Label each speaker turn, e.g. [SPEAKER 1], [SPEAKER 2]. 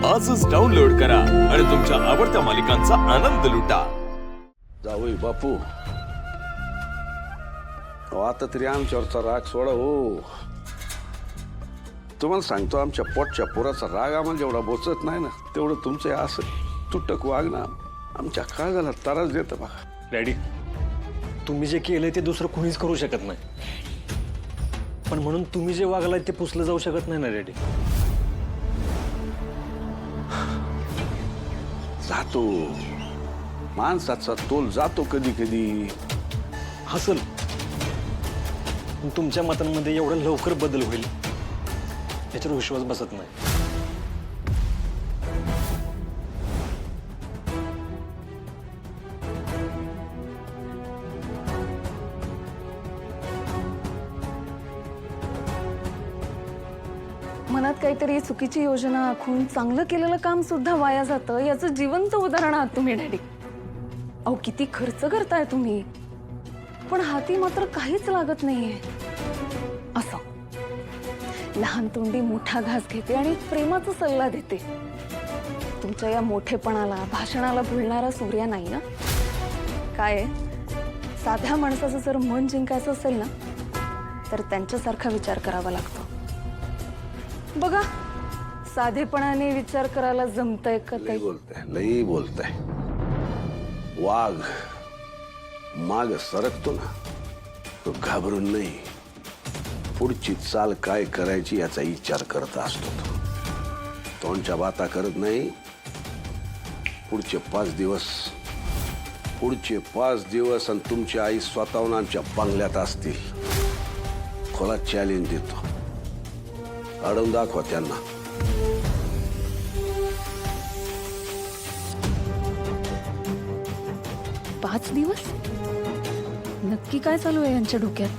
[SPEAKER 1] आजच डाउनलोड करा आणि तुमच्या आवडत्या मालिकांचा आनंद लुटा।
[SPEAKER 2] जावई बापू, आता तरी आमच्यावरचा राग सोडा हो। तुम्हाला सांगतो, आमच्या पोटच्या पोराचा राग आम्हाला जेवढा बोचत नाही ना, तेवढं तुमचं असं तुटक वागणं आमच्या काळजाला त्रास देतं बघा।
[SPEAKER 3] डॅडी, तुम्ही जे केलंय ते दुसरं कुणीच करू शकत नाही, पण म्हणून तुम्ही जे वागलाय ते पुसलं जाऊ शकत नाही ना डॅडी।
[SPEAKER 2] जातो माणसाचा तोल जातो कधी कधी।
[SPEAKER 3] हसल, पण तुमच्या मतांमध्ये एवढा लवकर बदल होईल याच्यावर विश्वास बसत नाही।
[SPEAKER 4] मनात काहीतरी चुकीची योजना आखून चांगलं केलेलं काम सुद्धा वाया जातं, याचं जिवंत उदाहरण आहात तुम्ही डॅडी। अहो, किती खर्च करताय तुम्ही, पण हाती मात्र काहीच लागत नाहीये। असं लहान तोंडी मोठा घास घेते आणि प्रेमाचा सल्ला देते। तुमच्या या मोठेपणाला भाषणाला भुलणारा सूर्या नाही ना। काय साध्या माणसाचं जर मन जिंकायचं असेल ना, तर त्यांच्यासारखा विचार करावा लागतो। बघा, साधेपणाने विचार करायला जमतंय का ते?
[SPEAKER 2] लई बोलताय। वाघ माग सरकतो ना, तो घाबरून नाही, पुढची चाल काय करायची याचा विचार करत असतो। तोंडच्या बाता करत नाही। पुढचे 5 दिवस आणि तुमची आई स्वतःहून आमच्या बंगल्यात असतील। खोला चॅलेंज देतो, अडवून दाखवा त्यांना।
[SPEAKER 4] 5 दिवस? नक्की काय चालू आहे यांच्या डोक्यात?